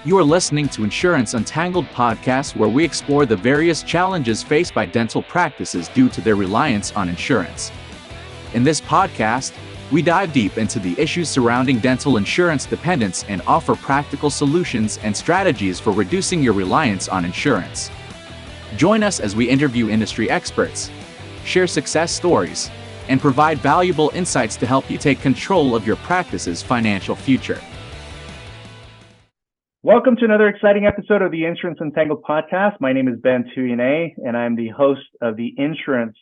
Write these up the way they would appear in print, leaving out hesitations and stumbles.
You are listening to Insurance Untangled podcast, where we explore the various challenges faced by dental practices due to their reliance on insurance. In this podcast, we dive deep into the issues surrounding dental insurance dependence and offer practical solutions and strategies for reducing your reliance on insurance. Join us as we interview industry experts, share success stories, and provide valuable insights to help you take control of your practice's financial future. Welcome to another exciting episode of the Insurance Untangled podcast. My name is Ben Tuyene, and I'm the host of the insurance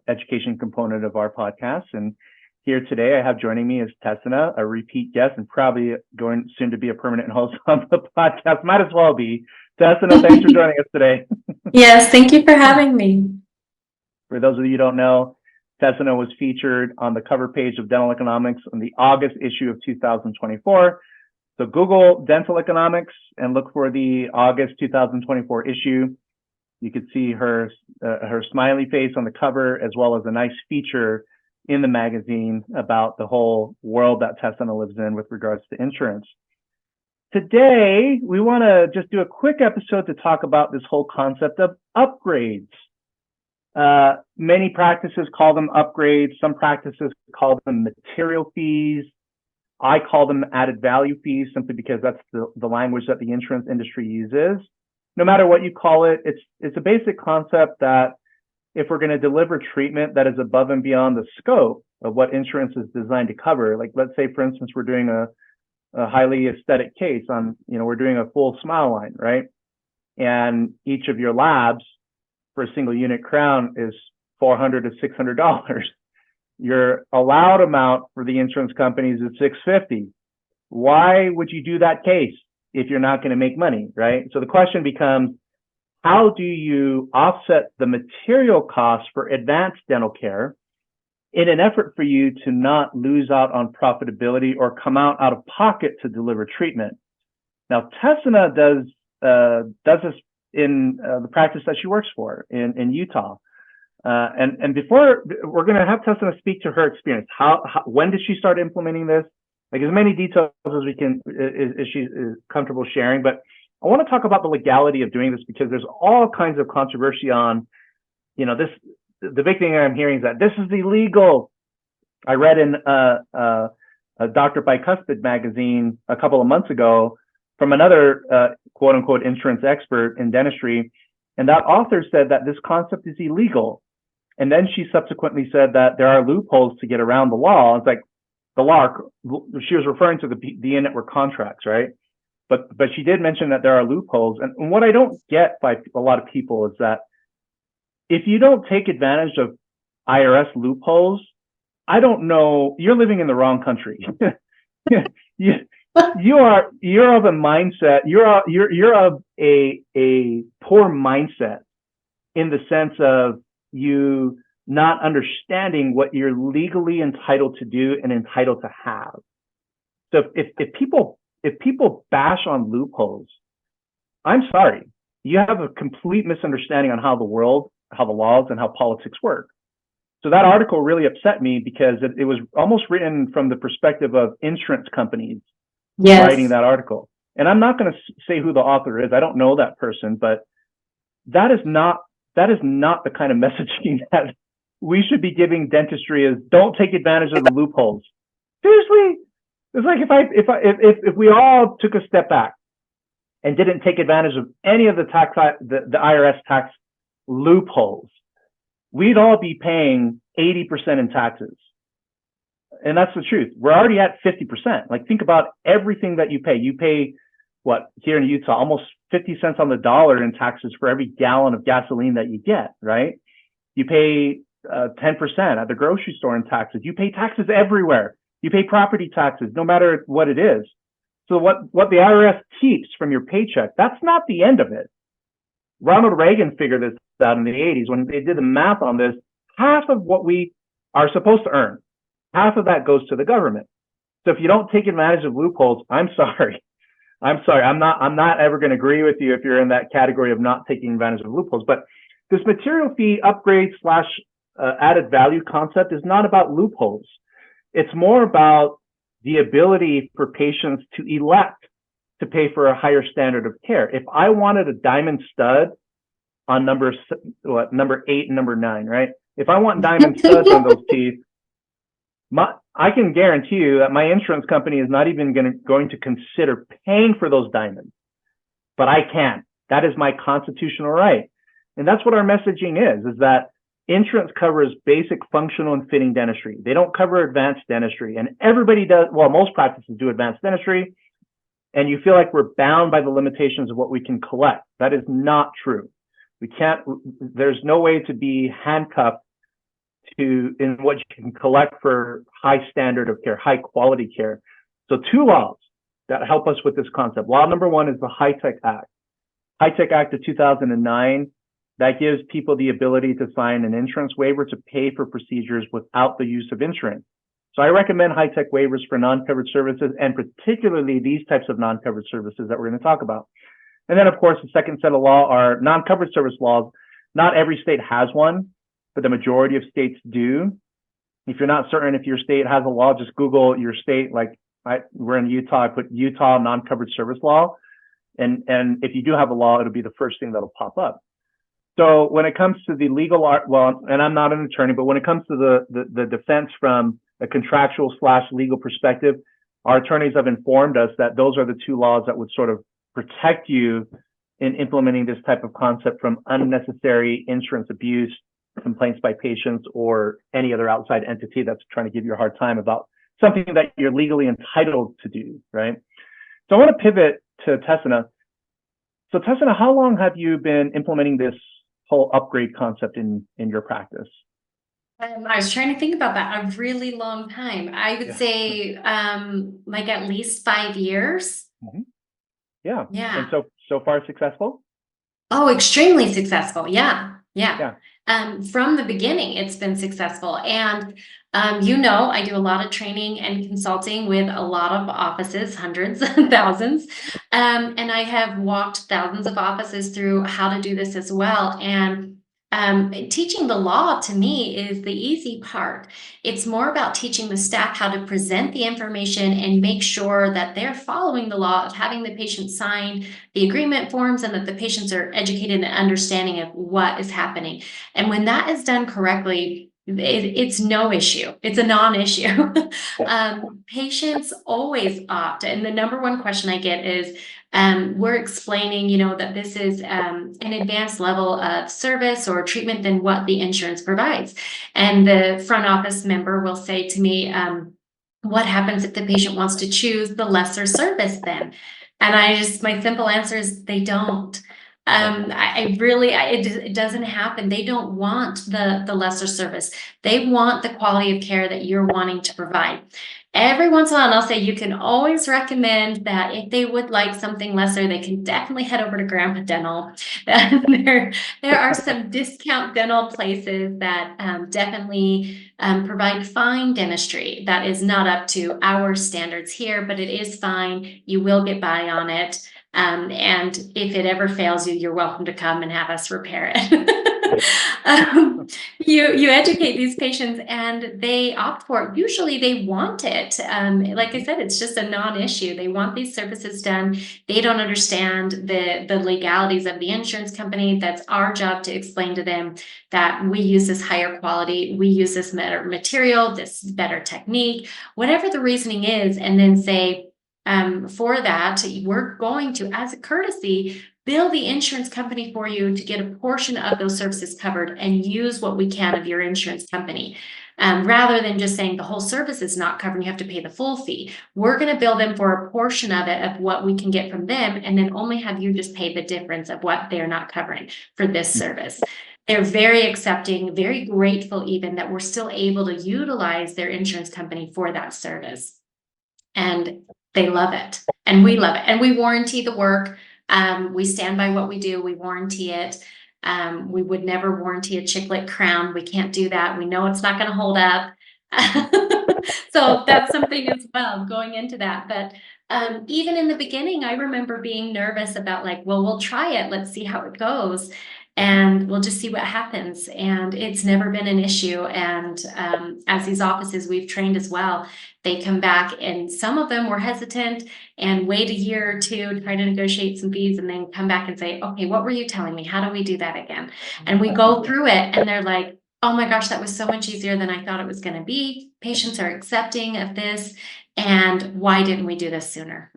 education component of our podcast. And here today, I have joining me is Tessina, a repeat guest and probably going soon to be a permanent host on the podcast. Might as well be. Tessina, thanks for joining us today. Yes, thank you for having me. For those of you who don't know, Tessina was featured on the cover page of Dental Economics in the August issue of 2024. So Google dental economics and look for the August 2024 issue. You could see her smiley face on the cover, as well as a nice feature in the magazine about the whole world that Tessina lives in with regards to insurance. Today, we want to just do a quick episode to talk about this whole concept of upgrades. Many practices call them upgrades. Some practices call them material fees. I call them added value fees simply because that's the language that the insurance industry uses. No matter what you call it, it's a basic concept that if we're going to deliver treatment that is above and beyond the scope of what insurance is designed to cover, like let's say, for instance, we're doing a highly aesthetic case on, we're doing a full smile line, right? And each of your labs for a single unit crown is $400 to $600. Your allowed amount for the insurance companies is $650. Why would you do that case if you're not going to make money, right? So the question becomes, how do you offset the material costs for advanced dental care in an effort for you to not lose out on profitability or come out of pocket to deliver treatment? Now, Tessina does this in the practice that she works for in Utah. And before, we're going to have Tessina speak to her experience. When did she start implementing this? Like as many details as we can, is she is comfortable sharing. But I want to talk about the legality of doing this because there's all kinds of controversy on, this. The big thing I'm hearing is that this is illegal. I read in a Dr. Bicuspid magazine a couple of months ago from another quote unquote insurance expert in dentistry, and that author said that this concept is illegal. And then she subsequently said that there are loopholes to get around the law. It's like the law, she was referring to the in-network contracts, right? But she did mention that there are loopholes. And what I don't get by a lot of people is that if you don't take advantage of IRS loopholes, I don't know, you're living in the wrong country. You're of a mindset, you're of a poor mindset in the sense of you not understanding what you're legally entitled to do and entitled to have. So if people bash on loopholes, I'm sorry, you have a complete misunderstanding on how the laws and how politics work. So that article really upset me because it was almost written from the perspective of insurance companies. Yes. Writing that article. And I'm not going to say who the author is. I don't know that person, but that is not the kind of messaging that we should be giving dentistry is don't take advantage of the loopholes. Seriously. It's like if we all took a step back and didn't take advantage of any of the IRS tax loopholes, we'd all be paying 80% in taxes. And that's the truth. We're already at 50%. Like, think about everything that you pay. You pay, what, here in Utah, almost 50 cents on the dollar in taxes for every gallon of gasoline that you get, right? You pay 10% at the grocery store in taxes. You pay taxes everywhere. You pay property taxes, no matter what it is. So what the IRS keeps from your paycheck, that's not the end of it. Ronald Reagan figured this out in the 80s when they did the math on this. Half of what we are supposed to earn, half of that goes to the government. So if you don't take advantage of loopholes, I'm sorry. I'm not ever going to agree with you if you're in that category of not taking advantage of loopholes. But this material fee upgrade / added value concept is not about loopholes. It's more about the ability for patients to elect to pay for a higher standard of care. If I wanted a diamond stud on number 8 and number 9, right? If I want diamond studs on those teeth, I can guarantee you that my insurance company is not even going to consider paying for those diamonds, but I can. That is my constitutional right. And that's what our messaging is that insurance covers basic functional and fitting dentistry. They don't cover advanced dentistry. And everybody does, well, most practices do advanced dentistry. And you feel like we're bound by the limitations of what we can collect. That is not true. There's no way to be handcuffed in what you can collect for high standard of care, high quality care. So 2 laws that help us with this concept. Law number 1 is the High-Tech Act. High-Tech Act of 2009, that gives people the ability to sign an insurance waiver to pay for procedures without the use of insurance. So I recommend high-tech waivers for non-covered services, and particularly these types of non-covered services that we're going to talk about. And then, of course, the second set of law are non-covered service laws. Not every state has one, but the majority of states do. If you're not certain if your state has a law, just Google your state. Like we're in Utah, I put Utah non-covered service law. And if you do have a law, it'll be the first thing that'll pop up. So when it comes to the legal art, well, and I'm not an attorney, but when it comes to the defense from a contractual / legal perspective, our attorneys have informed us that those are the 2 laws that would sort of protect you in implementing this type of concept from unnecessary insurance abuse, complaints by patients, or any other outside entity that's trying to give you a hard time about something that you're legally entitled to do, right? So I want to pivot to Tessina. So Tessina, how long have you been implementing this whole upgrade concept in your practice? I was trying to think about that. A really long time. I would say like at least 5 years. Mm-hmm. Yeah. Yeah. And so far successful? Oh, extremely successful. Yeah. From the beginning, it's been successful. And, I do a lot of training and consulting with a lot of offices, hundreds and thousands. And I have walked thousands of offices through how to do this as well. And teaching the law to me is the easy part. It's more about teaching the staff how to present the information and make sure that they're following the law of having the patient sign the agreement forms and that the patients are educated and understanding of what is happening. And when that is done correctly, it's no issue. It's a non-issue. Patients always opt. And the number 1 question I get is, we're explaining, that this is an advanced level of service or treatment than what the insurance provides. And the front office member will say to me, what happens if the patient wants to choose the lesser service then? And my simple answer is they don't. It doesn't happen. They don't want the lesser service. They want the quality of care that you're wanting to provide. Every once in a while, I'll say you can always recommend that if they would like something lesser, they can definitely head over to Grandpa Dental. There are some discount dental places that definitely provide fine dentistry that is not up to our standards here, but it is fine. You will get by on it. And if it ever fails you, you're welcome to come and have us repair it. You educate these patients and they opt for it. Usually they want it. Like I said, it's just a non-issue. They want these services done. They don't understand the legalities of the insurance company. That's our job to explain to them that we use this higher quality, we use this better material, this better technique, whatever the reasoning is, and then say, for that, we're going to, as a courtesy, bill the insurance company for you to get a portion of those services covered and use what we can of your insurance company. Rather than just saying the whole service is not covered, you have to pay the full fee. We're going to bill them for a portion of it, of what we can get from them, and then only have you just pay the difference of what they're not covering for this service. They're very accepting, very grateful even that we're still able to utilize their insurance company for that service. And they love it, and we love it, and we warranty the work. We stand by what we do. We warranty it. We would never warranty a chiclet crown. We can't do that. We know it's not going to hold up. So that's something as well going into that. But even in the beginning, I remember being nervous about we'll try it. Let's see how it goes. and we'll just see what happens. And it's never been an issue. And as these offices we've trained as well, they come back and some of them were hesitant and wait a year or two, try to negotiate some fees, and then come back and say, okay, what were you telling me? How do we do that again? And we go through it and they're like, oh my gosh, that was so much easier than I thought it was going to be. Patients are accepting of this. And why didn't we do this sooner?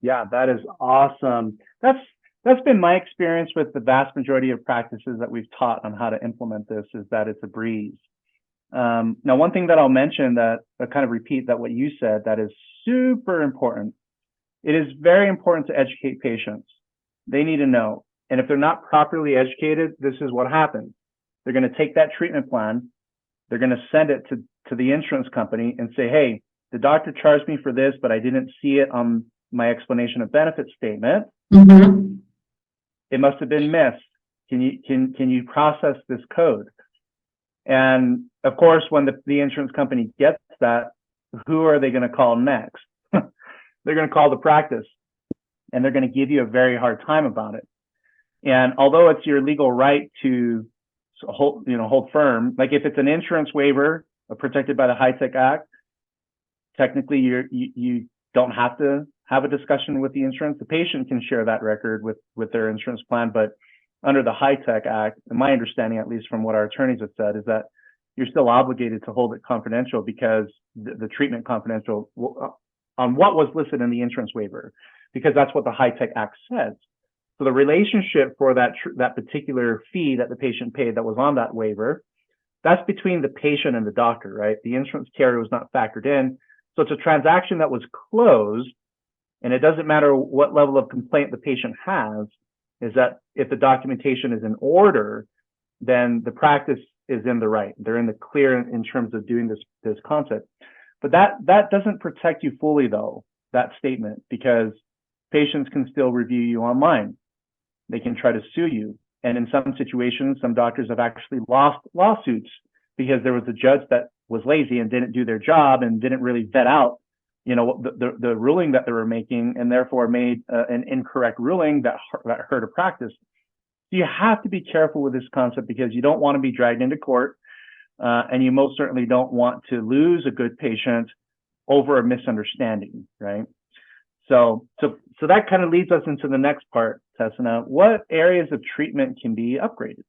Yeah, that is awesome. That's been my experience with the vast majority of practices that we've taught on how to implement this, is that it's a breeze. Now, one thing that I'll mention that I kind of repeat that what you said, that is super important. It is very important to educate patients. They need to know. And if they're not properly educated, this is what happens. They're going to take that treatment plan. They're going to send it to the insurance company and say, hey, the doctor charged me for this, but I didn't see it on my explanation of benefits statement. Mm-hmm. It must have been missed. Can you process this code? And of course, when the insurance company gets that, who are they going to call next? They're going to call the practice, and they're going to give you a very hard time about it. And although it's your legal right to hold firm, like if it's an insurance waiver protected by the High-Tech Act, technically you don't have to have a discussion with the insurance. The patient can share that record with their insurance plan, but under the High-Tech Act, and my understanding, at least from what our attorneys have said, is that you're still obligated to hold it confidential, because the treatment confidential on what was listed in the insurance waiver, because that's what the High-Tech Act says. So the relationship for that particular fee that the patient paid that was on that waiver, that's between the patient and the doctor, right? The insurance carrier was not factored in. So it's a transaction that was closed, and it doesn't matter what level of complaint the patient has, is that if the documentation is in order, then the practice is in the right. They're in the clear in terms of doing this concept. But that doesn't protect you fully, though, that statement, because patients can still review you online. They can try to sue you. And in some situations, some doctors have actually lost lawsuits because there was a judge that was lazy and didn't do their job and didn't really vet out, the ruling that they were making, and therefore made an incorrect ruling that hurt a practice. So you have to be careful with this concept, because you don't want to be dragged into court, and you most certainly don't want to lose a good patient over a misunderstanding, right? So that kind of leads us into the next part, Tessina. What areas of treatment can be upgraded?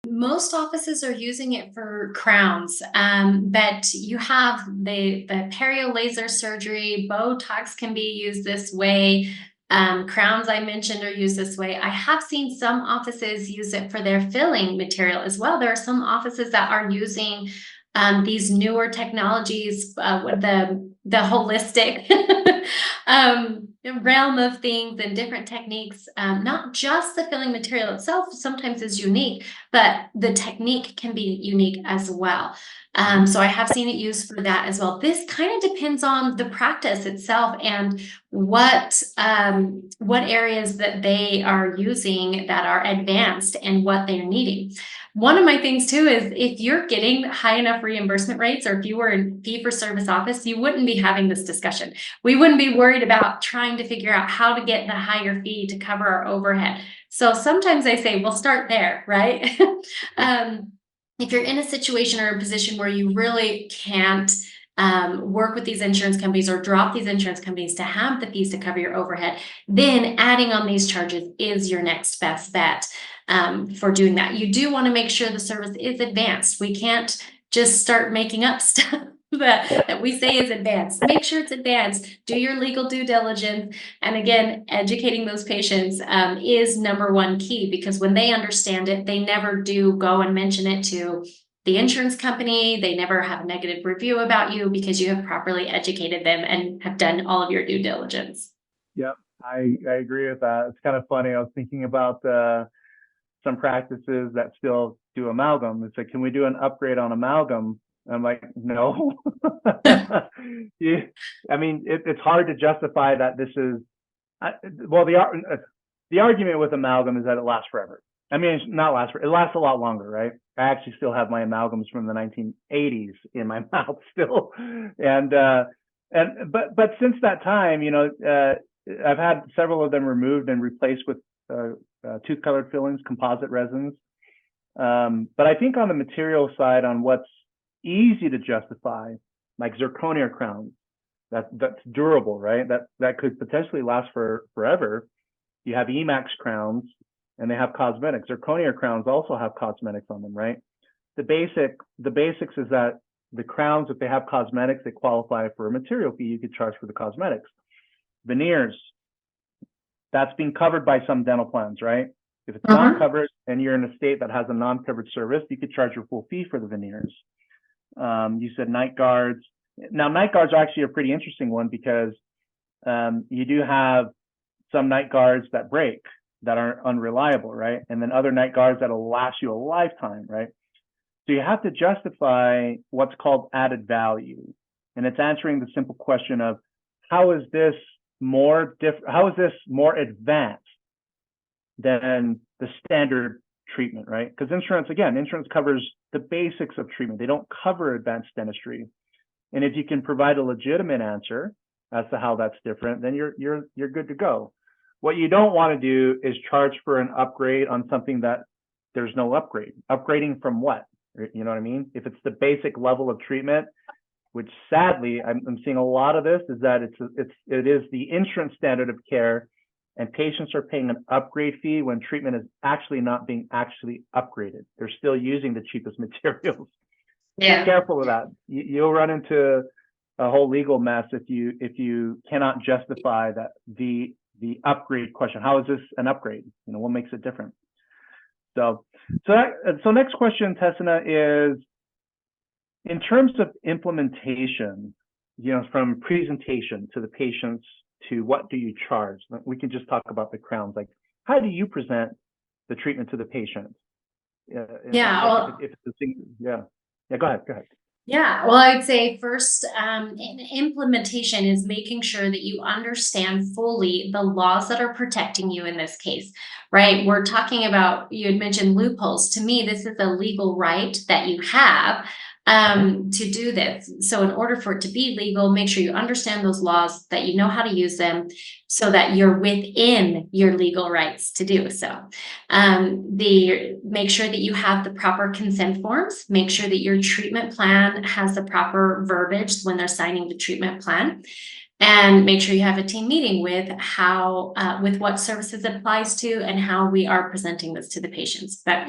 Most offices are using it for crowns, but you have the perio laser surgery, Botox can be used this way. Crowns I mentioned are used this way. I have seen some offices use it for their filling material as well. There are some offices that are using these newer technologies with the holistic realm of things and different techniques. Not just the filling material itself sometimes is unique, but the technique can be unique as well. So I have seen it used for that as well. This kind of depends on the practice itself and what areas that they are using that are advanced and what they're needing. One of my things too is if you're getting high enough reimbursement rates, or if you were in fee-for-service office, you wouldn't be having this discussion. We wouldn't be worried about trying to figure out how to get the higher fee to cover our overhead. So sometimes I say, we'll start there, right? If you're in a situation or a position where you really can't work with these insurance companies or drop these insurance companies to have the fees to cover your overhead, then adding on these charges is your next best bet for doing that. You do want to make sure the service is advanced. We can't just start making up stuff that we say is advanced. Make sure it's advanced. Do your legal due diligence. And again, educating those patients is number one key, because when they understand it, they never do go and mention it to the insurance company. They never have a negative review about you, because you have properly educated them and have done all of your due diligence. Yep, I agree with that. It's kind of funny. I was thinking about some practices that still do amalgam. It's like, can we do an upgrade on amalgam? I'm like, no. I mean, it's hard to justify that this is, well, the argument with amalgam is that it lasts forever. I mean, it's not last forever. It lasts a lot longer, right? I actually still have my amalgams from the 1980s in my mouth still. But since that time, I've had several of them removed and replaced with tooth colored fillings, composite resins. But I think on the material side, on what's easy to justify, like zirconia crowns, that's durable, right? That could potentially last forever. You have Emax crowns, and they have cosmetics. Zirconia crowns also have cosmetics on them, right? The basics is that the crowns, if they have cosmetics, they qualify for a material fee. You could charge for the cosmetics. Veneers, that's being covered by some dental plans, right? If it's not covered and you're in a state that has a non-covered service, you could charge your full fee for the veneers. You said night guards. Now, night guards are actually a pretty interesting one because you do have some night guards that break, that are unreliable, right? And then other night guards that'll last you a lifetime, right? So you have to justify what's called added value. And it's answering the simple question of how is this more advanced than the standard treatment, right? Because insurance covers the basics of treatment. They don't cover advanced dentistry. And if you can provide a legitimate answer as to how that's different, then you're good to go. What you don't want to do is charge for an upgrade on something that there's no upgrade. Upgrading from what? You know what I mean? If it's the basic level of treatment, which sadly I'm seeing a lot of this, is that it is the insurance standard of care, and patients are paying an upgrade fee when treatment is actually not being actually upgraded. They're still using the cheapest materials. Yeah. Be careful with that. You'll run into a whole legal mess if you cannot justify that the upgrade question. How is this an upgrade? You know, what makes it different? So next question, Tessina, is in terms of implementation, you know, from presentation to the patients to what do you charge? We can just talk about the crowns. Like, how do you present the treatment to the patient? Yeah. Well, if it's a thing, yeah. Go ahead. Yeah, well, I'd say first, implementation is making sure that you understand fully the laws that are protecting you in this case, right? We're talking about, you had mentioned loopholes. To me, this is a legal right that you have to do this. So in order for it to be legal, make sure you understand those laws, that you know how to use them so that you're within your legal rights to do so. Make sure that you have the proper consent forms, make sure that your treatment plan has the proper verbiage when they're signing the treatment plan. And make sure you have a team meeting with with what services it applies to and how we are presenting this to the patients. But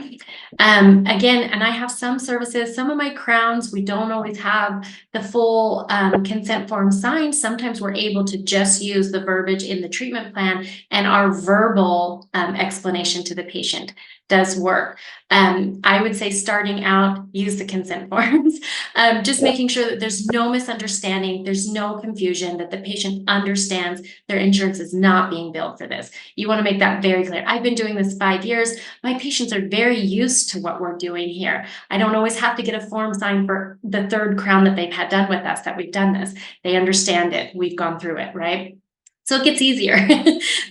again, and I have some services, some of my crowns, we don't always have the full consent form signed. Sometimes we're able to just use the verbiage in the treatment plan, and our verbal explanation to the patient does work. I would say starting out, use the consent forms, just making sure that there's no misunderstanding, there's no confusion, that the patient understands their insurance is not being billed for this. You want to make that very clear. I've been doing this 5 years. My patients are very used to what we're doing here. I don't always have to get a form signed for the 3rd crown that they've had done with us, that we've done this. They understand it. We've gone through it, right? So it gets easier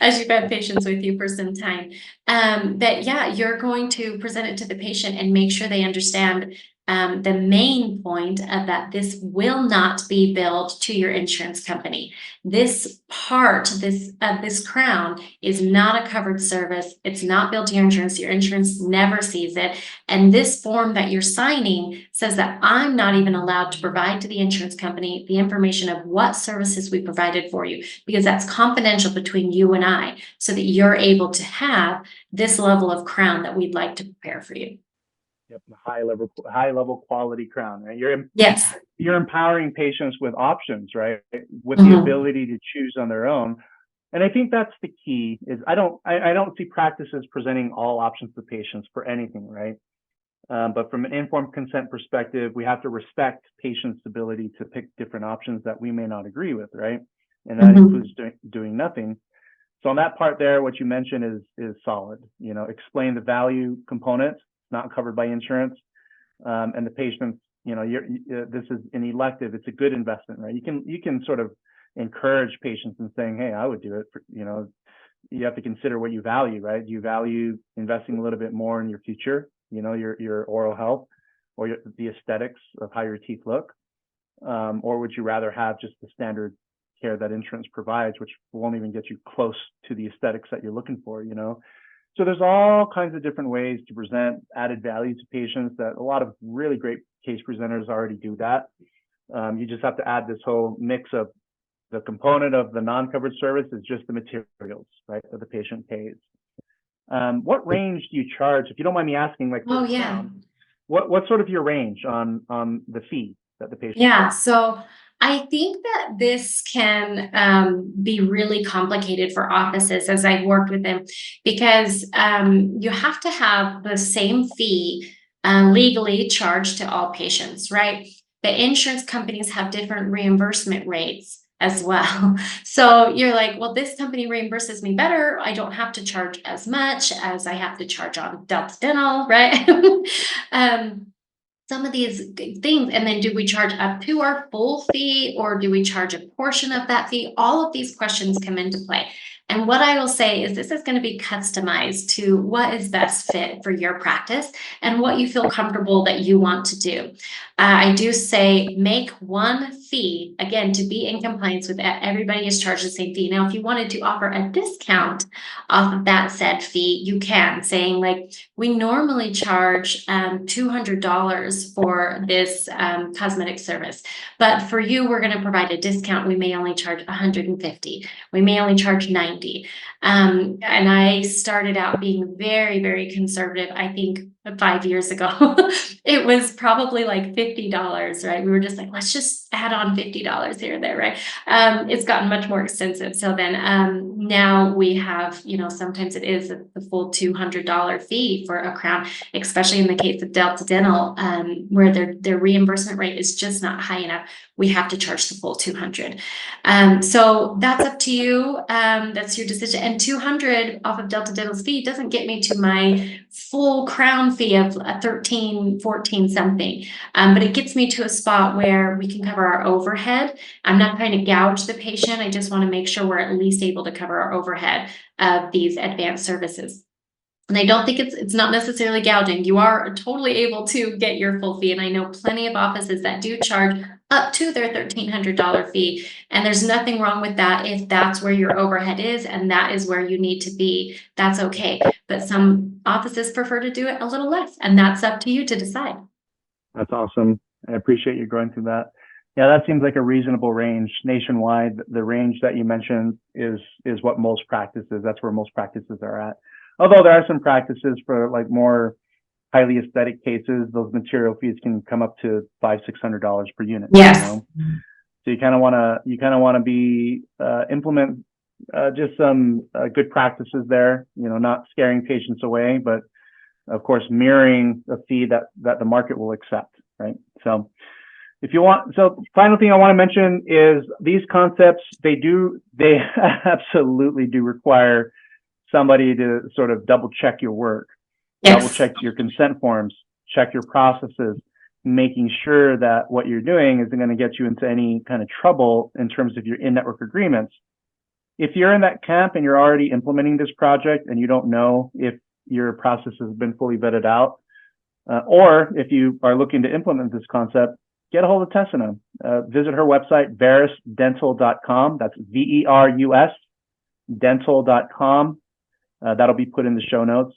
as you've had patients with you for some time. But yeah, you're going to present it to the patient and make sure they understand the main point of that this will not be billed to your insurance company. This part, this crown is not a covered service. It's not billed to your insurance. Your insurance never sees it. And this form that you're signing says that I'm not even allowed to provide to the insurance company the information of what services we provided for you, because that's confidential between you and I, so that you're able to have this level of crown that we'd like to prepare for you. Yep, high level quality crown, right? You're empowering patients with options, right? With the ability to choose on their own. And I think that's the key. Is I don't see practices presenting all options to patients for anything, right? But from an informed consent perspective, we have to respect patients' ability to pick different options that we may not agree with, right? And that includes doing nothing. So on that part there, what you mentioned is solid. You know, explain the value component, not covered by insurance, and the patients. You know, this is an elective. It's a good investment, right? You can sort of encourage patients in saying, "Hey, I would do it." You know, you have to consider what you value, right? Do you value investing a little bit more in your future? You know, your oral health or the aesthetics of how your teeth look, or would you rather have just the standard care that insurance provides, which won't even get you close to the aesthetics that you're looking for? You know. So there's all kinds of different ways to present added value to patients that a lot of really great case presenters already do that. You just have to add this whole mix of the component of the non-covered service is just the materials, right, that the patient pays. What range do you charge? If you don't mind me asking, like, Oh, yeah. what's sort of your range on the fee that the patient Yeah, pays? so I think that this can be really complicated for offices as I've worked with them because you have to have the same fee legally charged to all patients, right? The insurance companies have different reimbursement rates as well. So you're like, well, this company reimburses me better. I don't have to charge as much as I have to charge on Delta Dental, right? um, some of these things, and then do we charge up to our full fee or do we charge a portion of that fee? All of these questions come into play. And what I will say is this is going to be customized to what is best fit for your practice and what you feel comfortable that you want to do. I do say make one fee, again, to be in compliance with that. Everybody is charged the same fee. Now, if you wanted to offer a discount off of that said fee, you can, saying like, we normally charge $200 for this cosmetic service, but for you, we're going to provide a discount. We may only charge $150. We may only charge $90. And I started out being very, very conservative. I think 5 years ago, it was probably like $50, right? We were just like, let's just add on $50 here and there, right? It's gotten much more expensive. So then now we have, sometimes it is the full $200 fee for a crown, especially in the case of Delta Dental, where their reimbursement rate is just not high enough. We have to charge the full $200. So that's up to you. That's your decision. And $200 off of Delta Dental's fee doesn't get me to my full crown fee of a 13, 14 something. But it gets me to a spot where we can cover our overhead. I'm not trying to gouge the patient. I just want to make sure we're at least able to cover our overhead of these advanced services. And I don't think it's not necessarily gouging. You are totally able to get your full fee. And I know plenty of offices that do charge up to their $1,300 fee. And there's nothing wrong with that if that's where your overhead is and that is where you need to be. That's okay. But some offices prefer to do it a little less, and that's up to you to decide. That's awesome. I appreciate you going through that. Yeah, that seems like a reasonable range nationwide. The range that you mentioned is what most practices, that's where most practices are at. Although there are some practices for like more highly aesthetic cases, those material fees can come up to $500-$600 per unit. Yes. So you kind of want to be implement just some good practices there. Not scaring patients away, but of course mirroring a fee that the market will accept, right? So final thing I want to mention is these concepts, they absolutely do require somebody to sort of double check your work, double check your consent forms, check your processes, making sure that what you're doing isn't going to get you into any kind of trouble in terms of your in-network agreements. If you're in that camp and you're already implementing this project and you don't know if your process has been fully vetted out, or if you are looking to implement this concept, get a hold of Tessina. Visit her website, verusdental.com. That's VERUS dental.com. That'll be put in the show notes.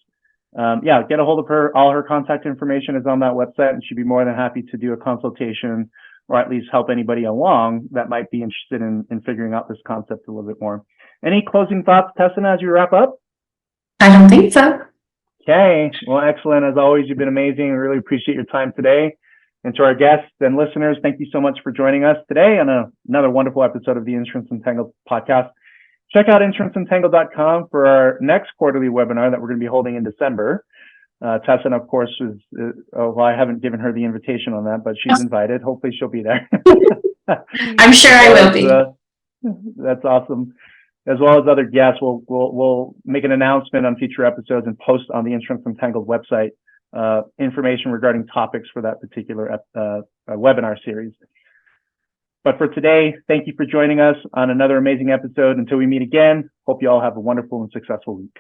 Get a hold of her. All her contact information is on that website, and she'd be more than happy to do a consultation or at least help anybody along that might be interested in figuring out this concept a little bit more. Any closing thoughts, Tessina, as you wrap up? I don't think so. Okay. Well, excellent. As always, you've been amazing. I really appreciate your time today. And to our guests and listeners, thank you so much for joining us today on another wonderful episode of the Insurance Untangled podcast. Check out insuranceentangled.com for our next quarterly webinar that we're going to be holding in December. Tessina, of course, I haven't given her the invitation on that, but she's invited. Hopefully she'll be there. I'm sure I will be. That's awesome. As well as other guests, we'll make an announcement on future episodes and post on the Insurance Untangled website information regarding topics for that particular webinar series. But for today, thank you for joining us on another amazing episode. Until we meet again, hope you all have a wonderful and successful week.